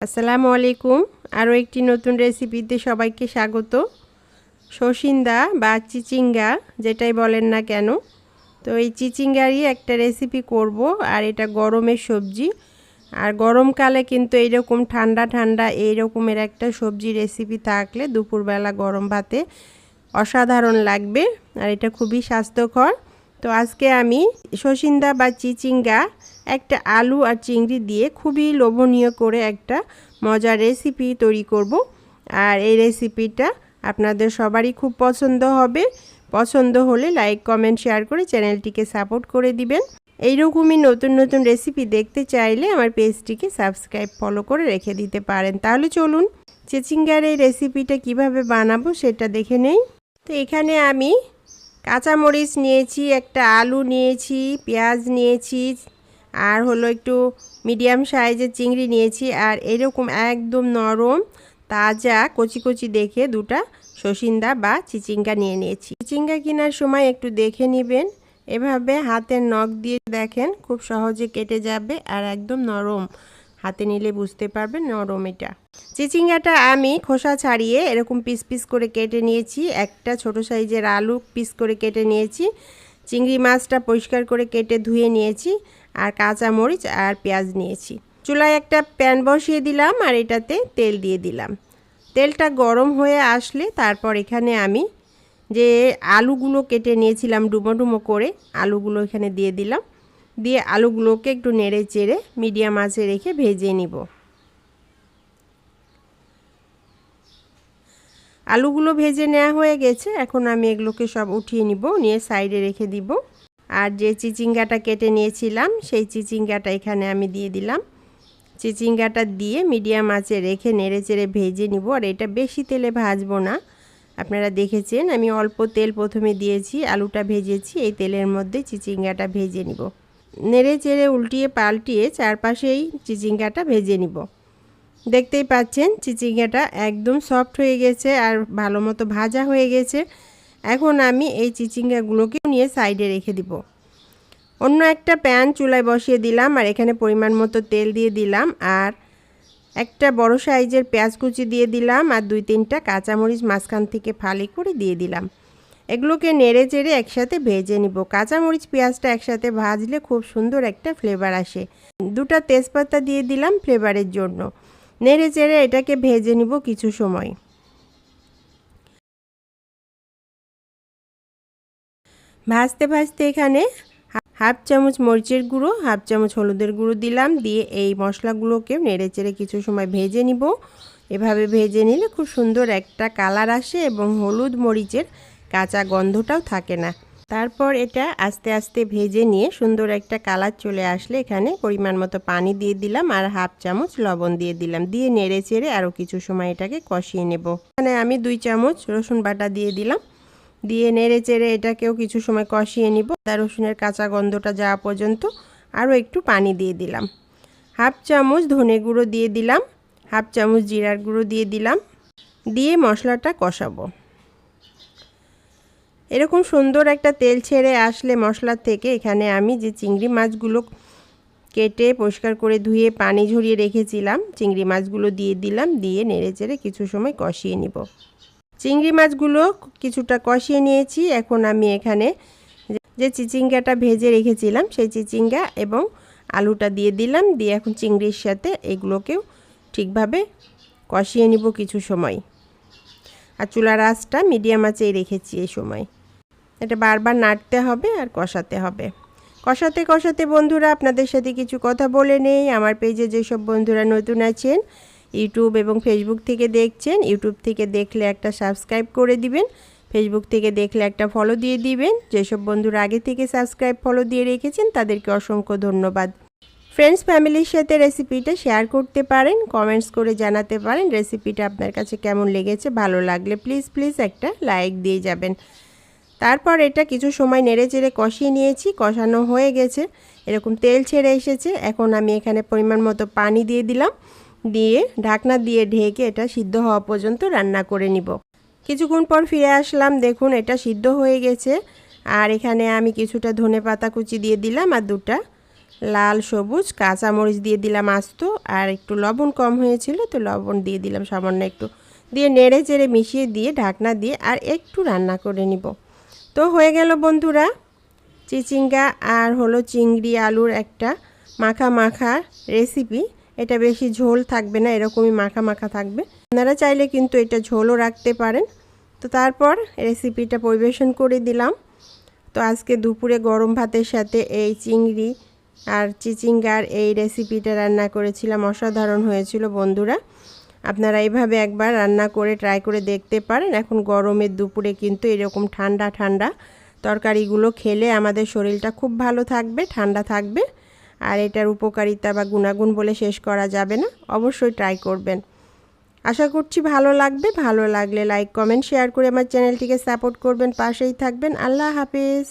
আসসালামু আলাইকুম। আরও একটি নতুন রেসিপিতে সবাইকে স্বাগত। সসিন্দা বা চিচিঙ্গা যেটাই বলেন না কেন, তো এই চিচিঙ্গারই একটা রেসিপি করব। আর এটা গরমের সবজি, আর গরমকালে কিন্তু এইরকম ঠান্ডা ঠান্ডা এইরকমের একটা সবজি রেসিপি থাকলে দুপুরবেলা গরম ভাতে অসাধারণ লাগবে। আর এটা খুবই স্বাস্থ্যকর। তো আজকে আমি সসিন্দা বা চিচিঙ্গা একটা আলু আর চিংড়ি দিয়ে খুবই লোভনীয় করে একটা মজার রেসিপি তৈরি করব। আর এই রেসিপিটা আপনাদের সবারই খুব পছন্দ হবে। পছন্দ হলে লাইক কমেন্ট শেয়ার করে চ্যানেলটিকে সাপোর্ট করে দিবেন। এইরকমই নতুন নতুন রেসিপি দেখতে চাইলে আমার পেজটিকে সাবস্ক্রাইব ফলো করে রেখে দিতে পারেন। তাহলে চলুন চিচিঙ্গার এই রেসিপিটা কিভাবে বানাবো সেটা দেখে নেই। তো এখানে আমি কাঁচামরিচ নিয়েছি, একটা আলু নিয়েছি, পেঁয়াজ নিয়েছি, আর হলো একটু মিডিয়াম সাইজের চিংড়ি নিয়েছি, আর এরকম একদম নরম তাজা কচি কচি দেখে দুটা সসিন্দা বা চিচিঙ্গা নিয়ে নিয়েছি। চিচিঙ্গা কেনার সময় একটু দেখে নেবেন, এভাবে হাতের নখ দিয়ে দেখেন খুব সহজে কেটে যাবে, আর একদম নরম, হাতে নিলে বুঝতে পারবেন নরম এটা। চিচিঙ্গাটা আমি খোসা ছাড়িয়ে এরকম পিস পিস করে কেটে নিয়েছি। একটা ছোট সাইজের আলু পিস করে কেটে নিয়েছি। চিংড়ি মাছটা পরিষ্কার করে কেটে ধুয়ে নিয়েছি। আর কাঁচা মরিচ আর পেঁয়াজ নিয়েছি। চুলায় একটা প্যান বসিয়ে দিলাম, আর এটাতে তেল দিয়ে দিলাম। তেলটা গরম হয়ে আসলে তারপর এখানে আমি যে আলুগুলো কেটে নিয়েছিলাম ডুমো ডুমো করে, আলুগুলো এখানে দিয়ে দিলাম। দিয়ে আলুগুলোকে একটু নেড়ে চেড়ে মিডিয়াম আঁচে রেখে ভেজে নিব। আলুগুলো ভেজে নেওয়া হয়ে গেছে। এখন আমি এগুলোকে সব উঠিয়ে নিব, নিয়ে সাইডে রেখে দিব। আর যে চিচিঙ্গাটা কেটে নিয়েছিলাম সেই চিচিঙ্গাটা এখানে আমি দিয়ে দিলাম। চিচিঙ্গাটা দিয়ে মিডিয়াম আঁচে রেখে নেড়ে চেড়ে ভেজে নিব। আর এটা বেশি তেলে ভাজবো না, আপনারা দেখেছেন আমি অল্প তেল প্রথমে দিয়েছি, আলুটা ভেজেছি, এই তেলের মধ্যে চিচিঙ্গাটা ভেজে নিব। নেড়ে চেড়ে উল্টিয়ে পাল্টিয়ে চারপাশেই চিচিঙ্গাটা ভেজে নিব। দেখতেই পাচ্ছেন চিচিঙ্গাটা একদম সফট হয়ে গেছে আর ভালো মতো ভাজা হয়ে গেছে। এখন আমি এই চিচিঙ্গাগুলোকে নিয়ে সাইডে রেখে দিব। অন্য একটা প্যান চুলায় বসিয়ে দিলাম, আর এখানে পরিমাণ মতো তেল দিয়ে দিলাম, আর একটা বড় সাইজের পেঁয়াজ কুচি দিয়ে দিলাম, আর 2-3টা কাঁচামরিচ মাঝখান থেকে ফালি করে দিয়ে দিলাম। এগুলোকে নেড়ে চেড়ে একসাথে ভেজে নিব। কাঁচামরিচ পেঁয়াজটা একসাথে ভাজলে খুব সুন্দর একটা ফ্লেভার আসে। 2টা তেজপাতা দিয়ে দিলাম ফ্লেভারের জন্য। নেড়ে চেড়ে এটাকে ভেজে নিব কিছু সময়। ভাজতে ভাজতে এখানে হাফ চামচ মরিচের গুঁড়ো, হাফ চামচ হলুদের গুঁড়ো দিলাম। দিয়ে এই মশলাগুলোকে নেড়ে চেড়ে কিছু সময় ভেজে নিব। এভাবে ভেজে নিলে খুব সুন্দর একটা কালার আসে এবং হলুদ মরিচের কাঁচা গন্ধটাও থাকে না। তারপর এটা আস্তে আস্তে ভেজে নিয়ে সুন্দর একটা কালার চলে আসলে এখানে পরিমাণ মতো পানি দিয়ে দিলাম, আর হাফ চামচ লবণ দিয়ে দিলাম। দিয়ে নেড়ে চেড়ে আরও কিছু সময় এটাকে কষিয়ে নেব। এখানে আমি 2 চামচ রসুন বাটা দিয়ে দিলাম। দিয়ে নেড়ে চেড়ে এটাকেও কিছু সময় কষিয়ে নিব। আদা রসুনের কাঁচা গন্ধটা যাওয়া পর্যন্ত আরও একটু পানি দিয়ে দিলাম। হাফ চামচ ধনে গুঁড়ো দিয়ে দিলাম, হাফ চামচ জিরার গুঁড়ো দিয়ে দিলাম। দিয়ে মশলাটা কষাবো। এরকম সুন্দর একটা তেল ছেড়ে আসলে মশলা থেকে এখানে আমি যে চিংড়ি মাছগুলো কেটে পরিষ্কার করে ধুয়ে পানি ঝরিয়ে রেখেছিলাম চিংড়ি মাছগুলো দিয়ে দিলাম। দিয়ে নেড়ে চেড়ে কিছু সময় কষিয়ে নিব। চিংড়ি মাছগুলো কিছুটা কষিয়ে নিয়েছি। এখন আমি এখানে যে চিচিঙ্গাটা ভেজে রেখেছিলাম সেই চিচিঙ্গা এবং আলুটা দিয়ে দিলাম। দিয়ে এখন চিংড়ির সাথে এগুলোকেও ঠিকভাবে কষিয়ে নিব কিছু সময়। আর চুলার আঁচটা মিডিয়াম আঁচেই রেখেছি এই সময়। এটা বারবার নাড়তে হবে আর কষাতে হবে। কষাতে কষাতে বন্ধুরা আপনাদের সাথে কিছু কথা বলে নেই। আমার পেজে যেসব বন্ধুরা নতুন আছেন, ইউটিউব এবং ফেসবুক থেকে দেখছেন, ইউটিউব থেকে দেখলে একটা সাবস্ক্রাইব করে দিবেন, ফেসবুক থেকে দেখলে একটা ফলো দিয়ে দিবেন। যেসব বন্ধুরা আগে থেকে সাবস্ক্রাইব ফলো দিয়ে রেখেছেন তাদেরকে অসংখ্য ধন্যবাদ। ফ্রেন্ডস ফ্যামিলির সাথে রেসিপিটা শেয়ার করতে পারেন, কমেন্টস করে জানাতে পারেন রেসিপিটা আপনার কাছে কেমন লেগেছে। ভালো লাগলে প্লিজ একটা লাইক দিয়ে যাবেন। তারপর এটা কিছু সময় নেড়ে চেড়ে কষিয়ে নিয়েছি। কষানো হয়ে গেছে, এরকম তেল ছেড়ে এসেছে। এখন আমি এখানে পরিমাণ মতো পানি দিয়ে দিলাম। দিয়ে ঢাকনা দিয়ে ঢেকে এটা সিদ্ধ হওয়া পর্যন্ত রান্না করে নিব। কিছুক্ষণ পর ফিরে আসলাম, দেখুন এটা সিদ্ধ হয়ে গেছে। আর এখানে আমি কিছুটা ধনেপাতা কুচি দিয়ে দিলাম, আর 2টা লাল সবুজ কাঁচামরিচ দিয়ে দিলাম আস্ত, আর একটু লবণ কম হয়েছিল তো লবণ দিয়ে দিলাম সামান্য একটু, দিয়ে নেড়ে চেড়ে মিশিয়ে দিয়ে ঢাকনা দিয়ে আর একটু রান্না করে নিব। তো হয়ে গেল বন্ধুরা চিচিঙ্গা আর হলো চিংড়ি আলুর একটা মাখা মাখা রেসিপি। এটা বেশি ঝোল থাকবে না, এরকমই মাখা মাখা থাকবে। আপনারা চাইলে কিন্তু এটা ঝোলও রাখতে পারেন। তো তারপর রেসিপিটা পরিবেশন করে দিলাম। তো আজকে দুপুরে গরম ভাতের সাথে এই চিংড়ি আর চিচিঙ্গার এই রেসিপিটা রান্না করেছিলাম, অসাধারণ হয়েছিল বন্ধুরা। আপনারা এইভাবে একবার রান্না করে ট্রাই করে দেখতে পারেন। এখন গরমের দুপুরে কিন্তু এরকম ঠান্ডা ঠান্ডা তরকারিগুলো খেলে আমাদের শরীরটা খুব ভালো থাকবে, ঠান্ডা থাকবে। আর এটার উপকারিতা বা গুণাগুণ বলে শেষ করা যাবে না, অবশ্যই ট্রাই করবেন। আশা করছি ভালো লাগবে। ভালো লাগলে লাইক কমেন্ট শেয়ার করে আমার চ্যানেলটিকে সাপোর্ট করবেন, পাশেই থাকবেন। আল্লাহ হাফেজ।